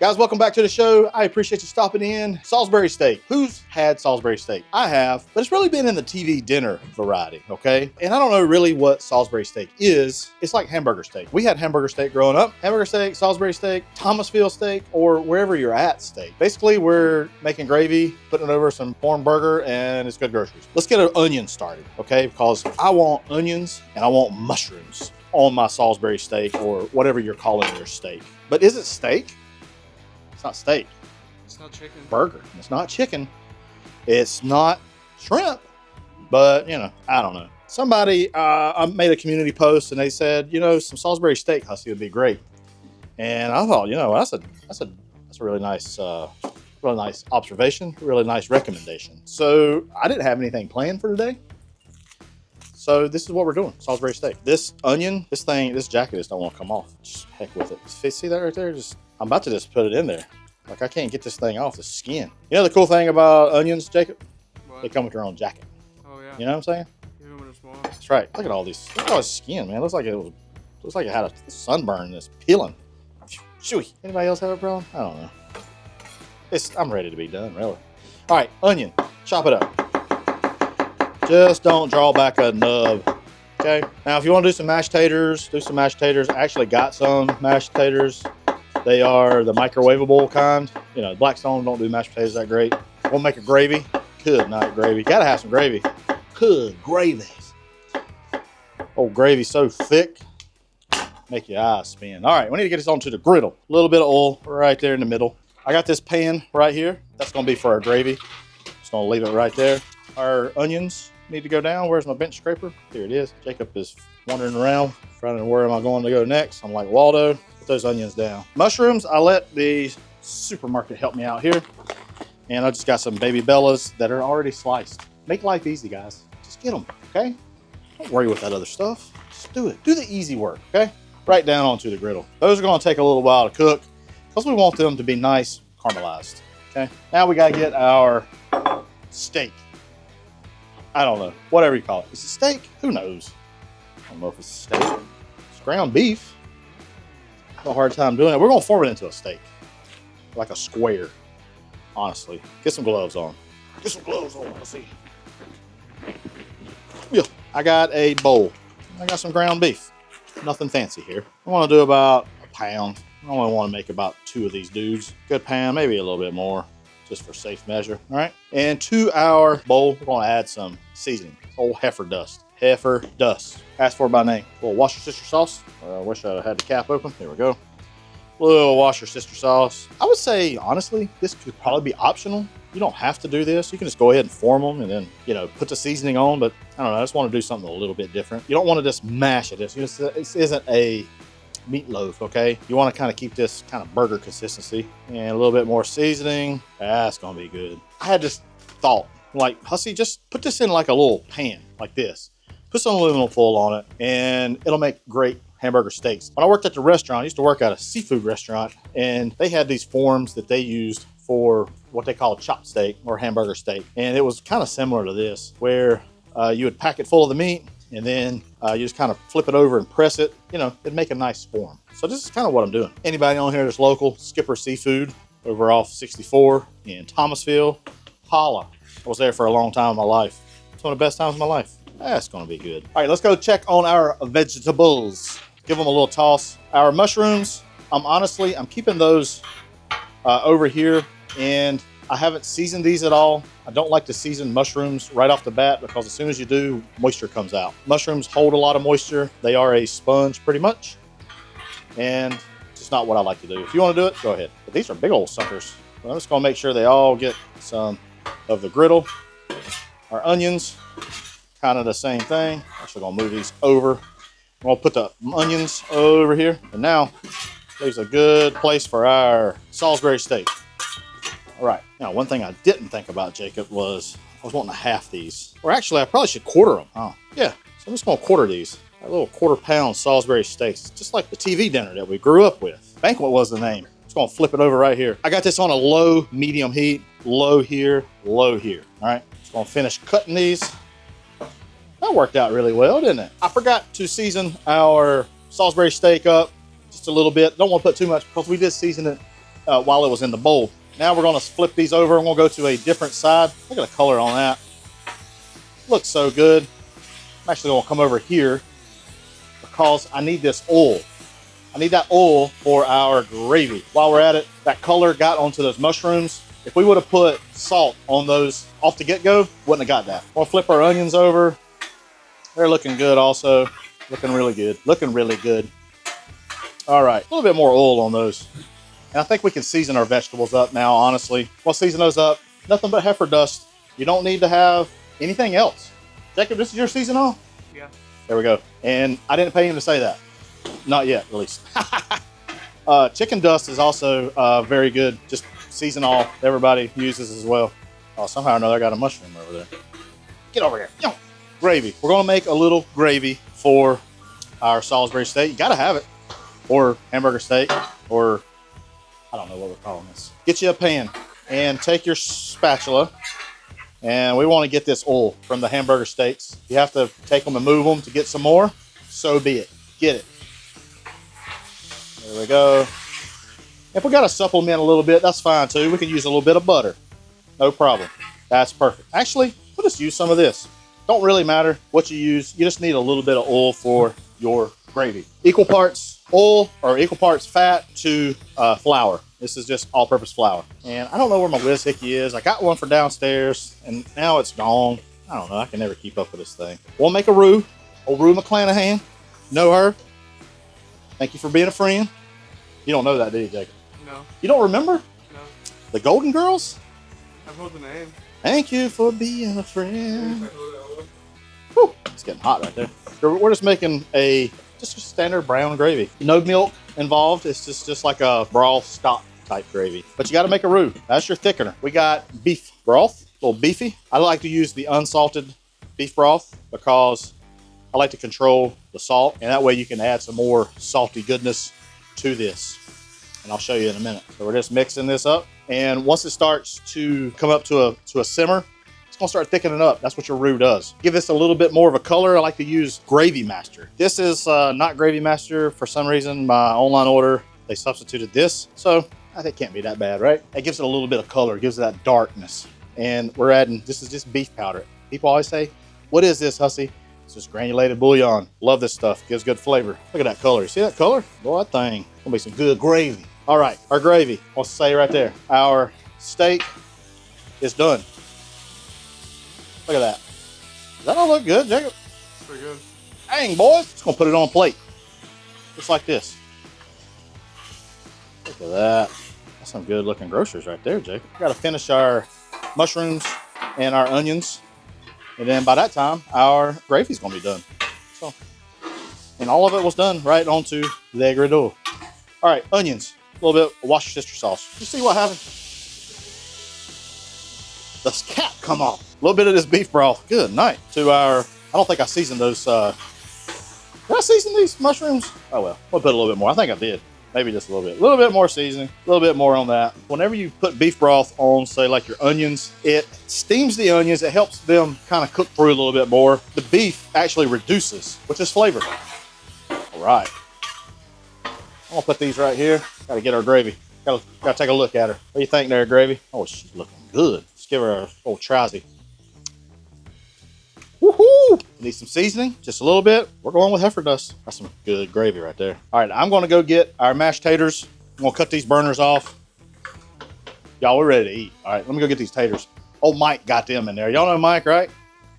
Guys, welcome back to the show. I appreciate you stopping in. Salisbury steak. Who's had Salisbury steak? I have, but it's really been in the TV dinner variety, okay? And I don't know really what Salisbury steak is. It's like hamburger steak. We had hamburger steak growing up. Hamburger steak, Salisbury steak, Thomasville steak, or wherever you're at steak. Basically, we're making gravy, putting it over some corn burger, and it's good groceries. Let's get an onion started, okay? Because I want onions and I want mushrooms on my Salisbury steak or whatever you're calling your steak. But is it steak? It's not steak. It's not chicken. Burger. It's not chicken. It's not shrimp. But, you know, I don't know. Somebody I made a community post and they said, you know, some Salisbury steak hussy would be great. And I thought, you know, that's a really nice observation, really nice recommendation. So I didn't have anything planned for today. So this is what we're doing, Salisbury steak. This onion, this jacket just don't want to come off. Just heck with it. See that right there? I'm about to just put it in there. Like, I can't get this thing off the skin. You know the cool thing about onions, Jacob? What? They come with their own jacket. Oh yeah. You know what I'm saying? Even when it's small. That's right. Look at all this skin, man. Looks like it had a sunburn that's peeling. Chewy. Anybody else have a problem? I don't know. I'm ready to be done, really. All right, onion. Chop it up. Just don't draw back a nub. Okay. Now, if you want to do some mashed taters, do some mashed taters. I actually got some mashed taters. They are the microwavable kind. You know, Blackstone don't do mashed potatoes that great. We'll make a gravy. Good night gravy. Gotta have some gravy. Good gravy. Oh, gravy's so thick, make your eyes spin. All right, we need to get this onto the griddle. A little bit of oil right there in the middle. I got this pan right here. That's gonna be for our gravy. Just gonna leave it right there. Our onions need to go down. Where's my bench scraper? Here it is. Jacob is wandering around, trying to where am I going to go next. I'm like, Waldo, put those onions down. Mushrooms, I let the supermarket help me out here. And I just got some baby bellas that are already sliced. Make life easy, guys. Just get them, okay? Don't worry with that other stuff. Just do it. Do the easy work, okay? Right down onto the griddle. Those are gonna take a little while to cook because we want them to be nice caramelized, okay? Now we gotta get our steak. I don't know, whatever you call it. Is it steak? Who knows? I don't know if it's steak. It's ground beef. I have a hard time doing it. We're gonna form it into a steak, like a square. Honestly, get some gloves on. Get some gloves on. Let's see. Yeah, I got a bowl. I got some ground beef. Nothing fancy here. I want to do about a pound. I only want to make about 2 of these dudes. Good pound, maybe a little bit more, just for safe measure. All right. And to our bowl, we're going to add some seasoning. Old heifer dust. Heifer dust. Ask for it by name. A little Worcestershire sauce. I wish I had the cap open. There we go. A little Worcestershire sauce. I would say, honestly, this could probably be optional. You don't have to do this. You can just go ahead and form them and then, you know, put the seasoning on. But I don't know. I just want to do something a little bit different. You don't want to just mash it. This isn't a meatloaf, okay? You want to kind of keep this kind of burger consistency and a little bit more seasoning. That's going to be good. I had this thought, like, hussy, just put this in like a little pan like this. Put some aluminum foil on it and it'll make great hamburger steaks. When I worked at the restaurant, I used to work at a seafood restaurant, and they had these forms that they used for what they call chopped steak or hamburger steak. And it was kind of similar to this, where you would pack it full of the meat and then you just kind of flip it over and press it. You know, it'd make a nice form. So this is kind of what I'm doing. Anybody on here that's local, Skipper Seafood over off 64 in Thomasville, holla. I was there for a long time in my life. It's one of the best times of my life. That's gonna be good. All right, let's go check on our vegetables. Give them a little toss. Our mushrooms, I'm keeping those over here, and I haven't seasoned these at all. I don't like to season mushrooms right off the bat because as soon as you do, moisture comes out. Mushrooms hold a lot of moisture. They are a sponge pretty much, and it's just not what I like to do. If you want to do it, go ahead. But these are big old suckers. So I'm just gonna make sure they all get some of the griddle. Our onions, kind of the same thing. Actually gonna move these over. I'm gonna put the onions over here. And now there's a good place for our Salisbury steak. All right, now one thing I didn't think about, Jacob, was I was wanting to half these. Or actually, I probably should quarter them. Oh, yeah, so I'm just gonna quarter these. A little quarter-pound Salisbury steaks, just like the TV dinner that we grew up with. Banquet was the name. Just gonna flip it over right here. I got this on a low, medium heat. Low here, low here. All right, just gonna finish cutting these. That worked out really well, didn't it? I forgot to season our Salisbury steak up just a little bit. Don't want to put too much because we did season it while it was in the bowl. Now we're gonna flip these over and we'll go to a different side. Look at the color on that. Looks so good. I'm actually gonna come over here because I need this oil. I need that oil for our gravy. While we're at it, that color got onto those mushrooms. If we would have put salt on those off the get-go, wouldn't have got that. We'll flip our onions over. They're looking good also. Looking really good. Looking really good. All right, a little bit more oil on those. And I think we can season our vegetables up now, honestly. We'll season those up. Nothing but heifer dust. You don't need to have anything else. Jacob, this is your season oil? Yeah. There we go. And I didn't pay him to say that. Not yet, at least. Chicken dust is also very good. Just season all everybody uses as well. Oh, somehow or another, I got a mushroom over there. Get over here. Yo. Gravy. We're going to make a little gravy for our Salisbury steak. You got to have it. Or hamburger steak. Or I don't know what we're calling this. Get you a pan and take your spatula. And we want to get this oil from the hamburger steaks. You have to take them and move them to get some more. So be it. Get it. There we go. If we got to supplement a little bit, that's fine too. We can use a little bit of butter. No problem. That's perfect. Actually, we'll just use some of this. Don't really matter what you use. You just need a little bit of oil for your gravy. Equal parts oil or equal parts fat to flour. This is just all-purpose flour. And I don't know where my whiz hickey is. I got one for downstairs and now it's gone. I don't know. I can never keep up with this thing. We'll make a roux. Old Rue McClanahan. Know her. Thank you for being a friend. You don't know that, do you, Jacob? No. You don't remember? No. The Golden Girls? I've heard the name. Thank you for being a friend. Whew, it's getting hot right there. We're just making just a standard brown gravy. No milk involved. It's just like a broth stock type gravy. But you got to make a roux. That's your thickener. We got beef broth, a little beefy. I like to use the unsalted beef broth because I like to control the salt, and that way you can add some more salty goodness to this. And I'll show you in a minute. So we're just mixing this up. And once it starts to come up to a simmer, it's gonna start thickening up. That's what your roux does. Give this a little bit more of a color. I like to use Gravy Master. This is not Gravy Master. For some reason, my online order, they substituted this. So I think it can't be that bad, right? It gives it a little bit of color. It gives it that darkness. And we're adding, this is just beef powder. People always say, what is this, hussy? It's just granulated bouillon. Love this stuff. Gives good flavor. Look at that color. You see that color? Boy, that thing. Gonna be some good gravy. All right, our gravy. What's to say right there? Our steak is done. Look at that. Does that all look good, Jacob? Pretty good. Dang, boys. Just gonna put it on a plate. Just like this. Look at that. That's some good looking groceries right there, Jacob. We gotta finish our mushrooms and our onions. And then by that time, our gravy's gonna be done. So, and all of it was done right onto the griddle. All right, onions, a little bit of Worcestershire sauce. You see what happened? The cap come off. A little bit of this beef broth. Good night. To our, I don't think I seasoned those. Did I season these mushrooms? Oh well, we'll put a little bit more. I think I did. Maybe just a little bit. A little bit more seasoning, a little bit more on that. Whenever you put beef broth on, say like your onions, it steams the onions. It helps them kind of cook through a little bit more. The beef actually reduces, which is flavor. All right. I'm gonna put these right here. Gotta get our gravy. Gotta take a look at her. What do you think there, gravy? Oh, she's looking good. Let's give her a little try-sy. Woohoo! Need some seasoning, just a little bit. We're going with heifer dust. That's some good gravy right there. All right, I'm gonna go get our mashed taters. I'm gonna cut these burners off. Y'all, we're ready to eat. All right, let me go get these taters. Oh, Mike got them in there. Y'all know Mike, right?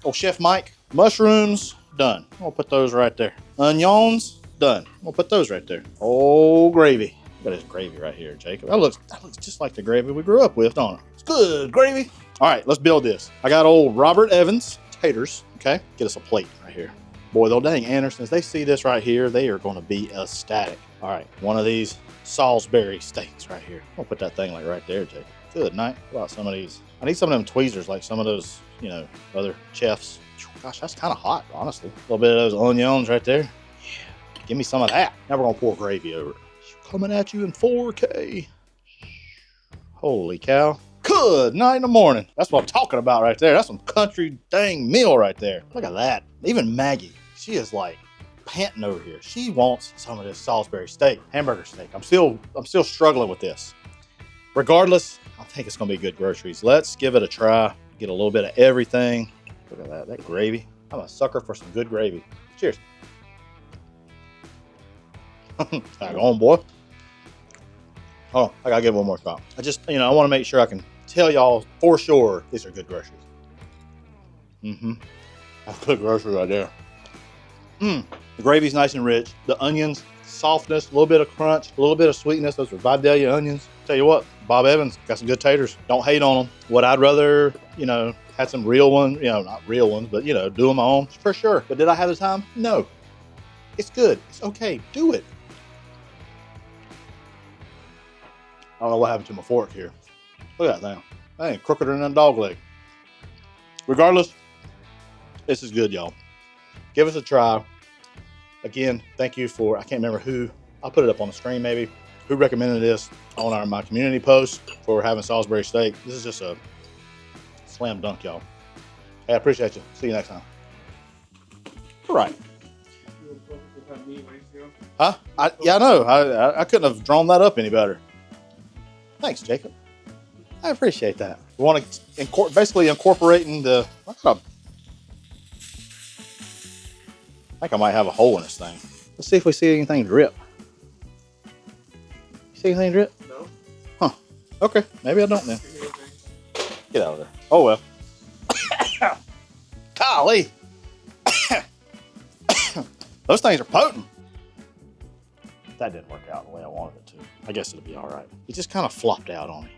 Oh, Chef Mike. Mushrooms, done. I'm gonna put those right there. Onions, done. I'm gonna put those right there. Oh, gravy. Look at this gravy right here, Jacob. That looks just like the gravy we grew up with, don't it? It's good gravy. All right, let's build this. I got old Robert Evans taters. Okay, get us a plate right here. Boy, though, dang, Andersons, they see this right here, they are going to be ecstatic. All right, one of these Salisbury steaks right here. I'm going to put that thing like right there, Jake. Good night. What about some of these? I need some of them tweezers, like some of those, you know, other chefs. Gosh, that's kind of hot, honestly. A little bit of those onions right there. Yeah, give me some of that. Now we're going to pour gravy over it. Coming at you in 4K. Holy cow. Good night in the morning. That's what I'm talking about right there. That's some country dang meal right there. Look at that. Even Maggie, she is like panting over here. She wants some of this Salisbury steak, hamburger steak. I'm still struggling with this. Regardless, I think it's gonna be good groceries. Let's give it a try. Get a little bit of everything. Look at that gravy. I'm a sucker for some good gravy. Cheers. Hang on, boy. Oh, I gotta give one more shot. I just, I want to make sure I can tell y'all for sure these are good groceries. That's good grocery right there. The gravy's nice and rich. The onions, softness, a little bit of crunch, a little bit of sweetness. Those are Vidalia onions. Tell you what, Bob Evans got some good taters. Don't hate on them. What I'd rather, had some real ones, not real ones, but, do them my own for sure. But did I have the time? No. It's good. It's okay. Do it. I don't know what happened to my fork here. Look at that thing. That ain't crookeder than a dog leg. Regardless, this is good, y'all. Give us a try. Again, thank you for, I can't remember who, I'll put it up on the screen maybe, who recommended this on my community post for having Salisbury steak. This is just a slam dunk, y'all. Hey, I appreciate you. See you next time. All right. Huh? Yeah, I know. I couldn't have drawn that up any better. Thanks, Jacob. I appreciate that. We want to basically incorporating the. I think I might have a hole in this thing. Let's see if we see anything drip. You see anything drip? No. Huh. Okay. Maybe I don't then. Get out of there. Oh well. Golly. Those things are potent. That didn't work out the way I wanted it to. I guess it'll be all right. It just kind of flopped out on me.